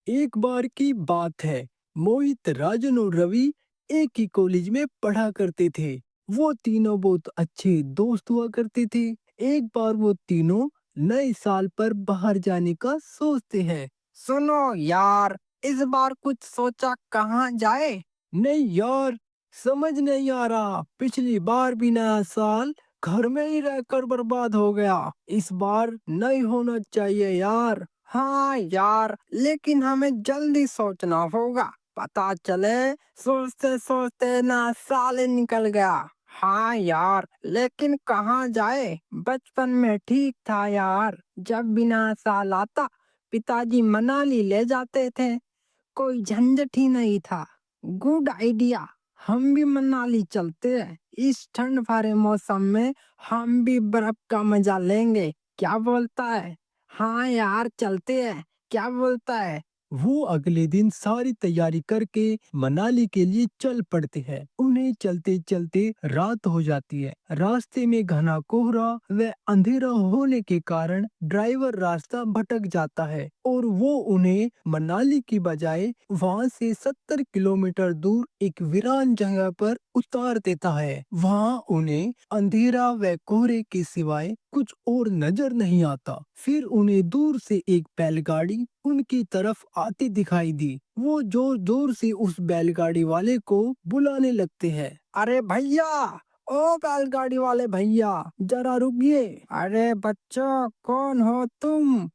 एक बार की बात है। मोहित, राजन और रवि एक ही कॉलेज में पढ़ा करते थे। वो तीनों बहुत अच्छे दोस्त हुआ करते थे। एक बार वो तीनों नए साल पर बाहर जाने का सोचते हैं। सुनो यार, इस बार कुछ सोचा कहाँ जाए। नहीं यार, समझ नहीं आ रहा। पिछली बार भी नया साल घर में ही रहकर बर्बाद हो गया। इस बार नहीं होना चाहिए यार। हाँ यार, लेकिन हमें जल्दी सोचना होगा। पता चले सोचते सोचते ना साल ही निकल गया। हाँ यार, लेकिन कहाँ जाए। बचपन में ठीक था यार, जब बिना साल आता पिताजी मनाली ले जाते थे। कोई झंझट ही नहीं था। गुड आइडिया, हम भी मनाली चलते हैं। इस ठंड भरे मौसम में हम भी बर्फ का मजा लेंगे। क्या बोलता है? हाँ यार, चलते हैं। क्या बोलता है? वो अगले दिन सारी तैयारी करके मनाली के लिए चल पड़ते हैं। उन्हें चलते चलते रात हो जाती है। रास्ते में घना कोहरा व अंधेरा होने के कारण ड्राइवर रास्ता भटक जाता है और वो उन्हें मनाली की बजाय वहां से 70 किलोमीटर दूर एक वीरान जगह पर उतार देता है। वहां उन्हें अंधेरा व कोहरे के सिवाय कुछ और नजर नहीं आता। फिर उन्हें दूर से एक बैलगाड़ी उनकी तरफ आती दिखाई दी। वो जोर जोर से उस बैलगाड़ी वाले को बुलाने लगते हैं। अरे भैया, ओ बैलगाड़ी वाले भैया, जरा रुकिए। अरे बच्चों, कौन हो तुम?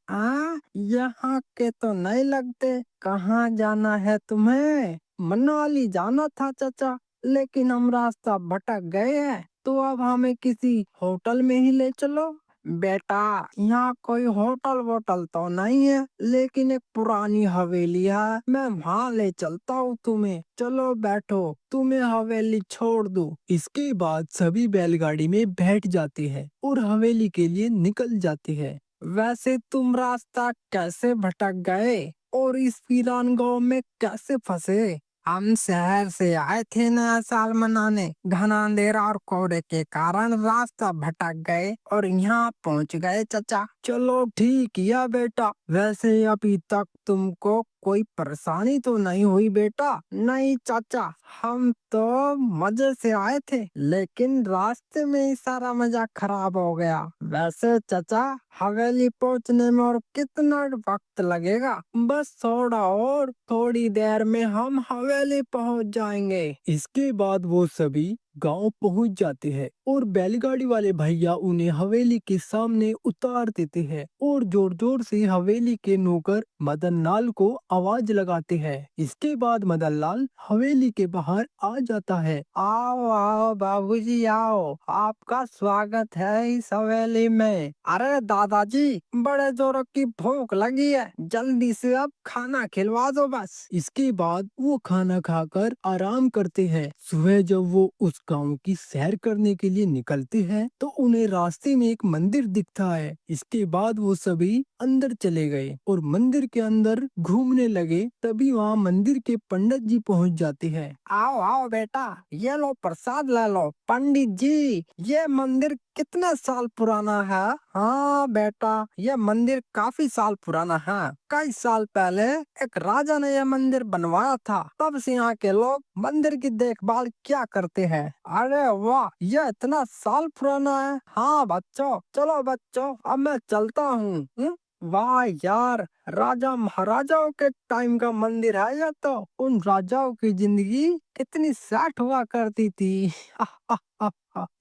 यहाँ के तो नहीं लगते। कहाँ जाना है तुम्हें? मनाली जाना था चाचा, लेकिन हम रास्ता भटक गए हैं। तो अब हमें किसी होटल में ही ले चलो। बेटा, यहाँ कोई होटल वोटल तो नहीं है, लेकिन एक पुरानी हवेली है। मैं वहाँ ले चलता हूँ तुम्हें। चलो बैठो, तुम्हें हवेली छोड़ दूँ। इसके बाद सभी बैलगाड़ी में बैठ जाते हैं और हवेली के लिए निकल जाते हैं। वैसे तुम रास्ता कैसे भटक गए और इस वीरान गांव में कैसे फंसे? हम शहर से आए थे नया साल मनाने। घना अंधेरा और कोहरे के कारण रास्ता भटक गए और यहाँ पहुँच गए चाचा। चलो ठीक किया बेटा। वैसे अभी तक तुमको कोई परेशानी तो नहीं हुई बेटा? नहीं चाचा, हम तो मजे से आए थे, लेकिन रास्ते में ही सारा मजा खराब हो गया। वैसे चाचा, हवेली पहुंचने में और कितना वक्त लगेगा? बस थोड़ा और, थोड़ी देर में हम हवेली पहुंच जाएंगे। इसके बाद वो सभी गांव पहुंच जाते हैं और बैलगाड़ी वाले भैया उन्हें हवेली के सामने उतार देते हैं और जोर जोर से हवेली के नौकर मदन लाल को आवाज लगाते हैं। इसके बाद मदन लाल हवेली के बाहर आ जाता है। आओ आओ बाबूजी, आओ। आपका स्वागत है इस हवेली में। अरे दादाजी, बड़े जोरों की भूख लगी है, जल्दी से अब खाना खिलवा दो बस। इसके बाद वो खाना खाकर आराम करते हैं। सुबह जब वो उस गांव की सैर करने के लिए निकलते हैं तो उन्हें रास्ते में एक मंदिर दिखता है। इसके बाद वो सभी अंदर चले गए और मंदिर के अंदर घूमने लगे। तभी वहाँ मंदिर के पंडित जी पहुँच जाते हैं। आओ आओ बेटा, ये लो प्रसाद ले लो। पंडित जी, ये मंदिर कितने साल पुराना है? हाँ बेटा, ये मंदिर काफी साल पुराना है। कई साल पहले एक राजा ने यह मंदिर बनवाया था। तब से यहाँ के लोग मंदिर की देखभाल क्या करते हैं। अरे वाह, ये इतना साल पुराना है। हाँ बच्चों, चलो बच्चों, अब मैं चलता हूँ। वाह यार, राजा महाराजाओं के टाइम का मंदिर है ये तो। उन राजाओं की जिंदगी कितनी सेट हुआ करती थी।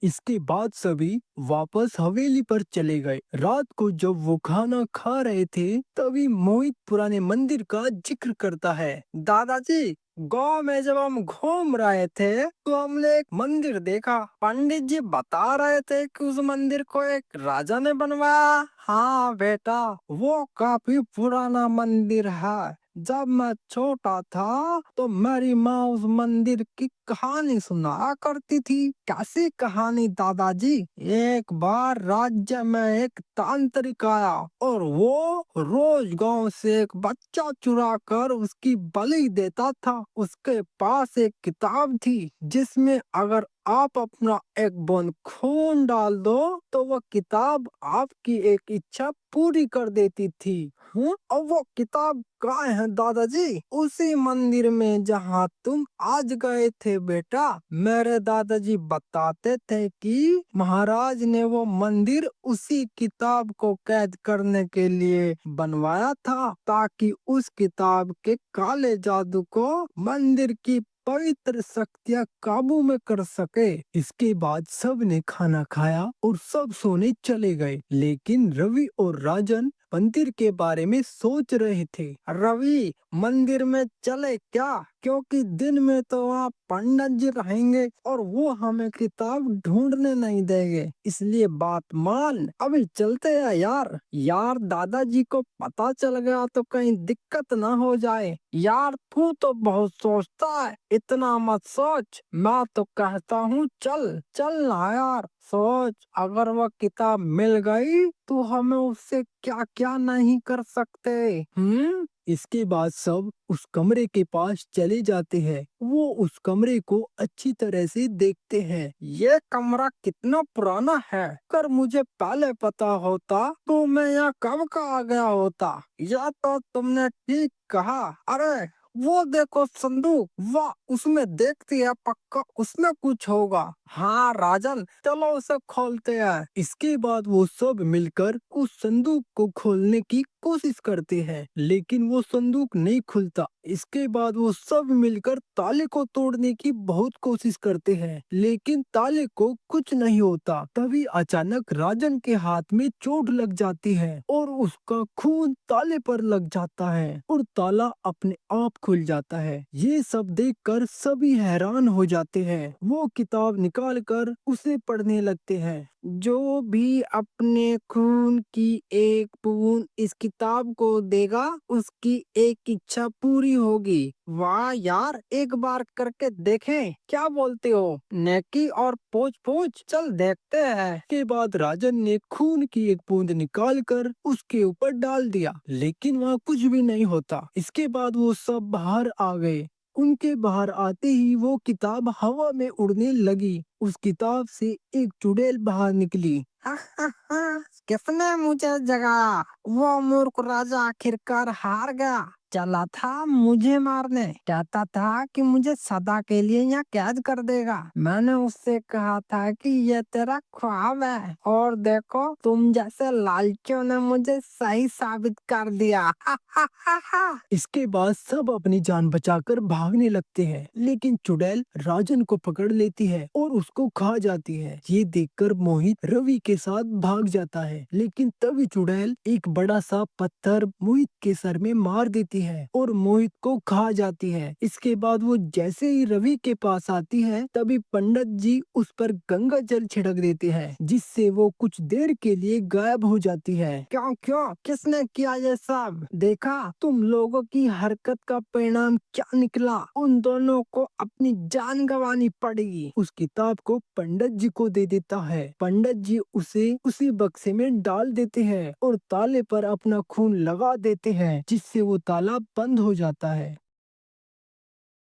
इसके बाद सभी वापस हवेली पर चले गए। रात को जब वो खाना खा रहे थे तभी मोहित पुराने मंदिर का जिक्र करता है। दादाजी, गांव में जब हम घूम रहे थे तो हमने एक मंदिर देखा। पंडित जी बता रहे थे कि उस मंदिर को एक राजा ने बनवाया। हाँ बेटा, वो काफी पुराना मंदिर है। जब मैं छोटा था तो मेरी माँ उस मंदिर की कहानी सुनाया करती थी। कैसी कहानी दादाजी? एक बार राज्य में एक तांत्रिक आया और वो रोज गांव से एक बच्चा चुरा कर उसकी बलि देता था। उसके पास एक किताब थी जिसमें अगर आप अपना एक बूंद खून डाल दो तो वह किताब आपकी एक इच्छा पूरी कर देती थी। और वो किताब कहाँ है दादाजी? उसी मंदिर में जहाँ तुम आज गए थे बेटा। मेरे दादाजी बताते थे कि महाराज ने वो मंदिर उसी किताब को कैद करने के लिए बनवाया था, ताकि उस किताब के काले जादू को मंदिर की पवित्र शक्तियाँ काबू में कर सके। इसके बाद सब ने खाना खाया और सब सोने चले गए, लेकिन रवि और राजन मंदिर के बारे में सोच रहे थे। रवि, मंदिर में चले क्या? क्योंकि दिन में तो वहाँ पंडित जी रहेंगे और वो हमें किताब ढूंढने नहीं देंगे, इसलिए बात मान, अभी चलते हैं यार। यार दादाजी को पता चल गया तो कहीं दिक्कत ना हो जाए। यार तू तो बहुत सोचता है, इतना मत सोच। मैं तो कहता हूँ चल चल ना यार। सोच, अगर वह किताब मिल गई तो हमें उससे क्या क्या नहीं कर सकते। इसके बाद सब उस कमरे के पास चले जाते हैं। वो उस कमरे को अच्छी तरह से देखते हैं। ये कमरा कितना पुराना है। अगर मुझे पहले पता होता तो मैं यहाँ कब का आ गया होता। या तो तुमने ठीक कहा। अरे वो देखो संदूक, वाह उसमें देखती है, पक्का उसमें कुछ होगा। हाँ राजन, चलो उसे खोलते हैं। इसके बाद वो सब मिलकर उस संदूक को खोलने की कोशिश करते हैं, लेकिन वो संदूक नहीं खुलता। इसके बाद वो सब मिलकर ताले को तोड़ने की बहुत कोशिश करते हैं, लेकिन ताले को कुछ नहीं होता। तभी अचानक राजन के हाथ में चोट लग जाती है और उसका खून ताले पर लग जाता है और ताला अपने आप खुल जाता है। ये सब देखकर सभी हैरान हो जाते हैं। वो किताब निकाल कर उसे पढ़ने लगते हैं। जो भी अपने खून की एक बूंद इस किताब को देगा, उसकी एक इच्छा पूरी होगी। वाह यार, एक बार करके देखें, क्या बोलते हो? नेकी और पूछ पूछ, चल देखते हैं। के बाद राजन ने खून की एक बूंद निकाल कर उसके ऊपर डाल दिया, लेकिन वहाँ कुछ भी नहीं होता। इसके बाद वो सब बाहर आ गए। उनके बाहर आते ही वो किताब हवा में उड़ने लगी। उस किताब से एक चुड़ैल बाहर निकली। किसने मुझे जगाया? वो मूर्ख राजा आखिरकार हार गया। चला था मुझे मारने, कहता था कि मुझे सदा के लिए यहाँ कैद कर देगा। मैंने उससे कहा था कि ये तेरा ख्वाब है, और देखो तुम जैसे लालचियों ने मुझे सही साबित कर दिया। इसके बाद सब अपनी जान बचाकर भागने लगते हैं, लेकिन चुड़ैल राजन को पकड़ लेती है और उसको खा जाती है। ये देखकर मोहित रवि के साथ भाग जाता है, लेकिन तभी चुड़ैल एक बड़ा सा पत्थर मोहित के सर में मार देती है और मोहित को खा जाती है। इसके बाद वो जैसे ही रवि के पास आती है, तभी पंडित जी उस पर गंगा जल छिड़क देते हैं, जिससे वो कुछ देर के लिए गायब हो जाती है। क्यों क्यों, किसने किया ये सब? देखा तुम लोगों की हरकत का परिणाम क्या निकला? उन दोनों को अपनी जान गंवानी पड़ेगी। उस किताब को पंडित जी को दे देता है। पंडित जी उसे उसी बक्से में डाल देते हैं और ताले पर अपना खून लगा देते हैं, जिससे वो ताला बंद हो जाता है।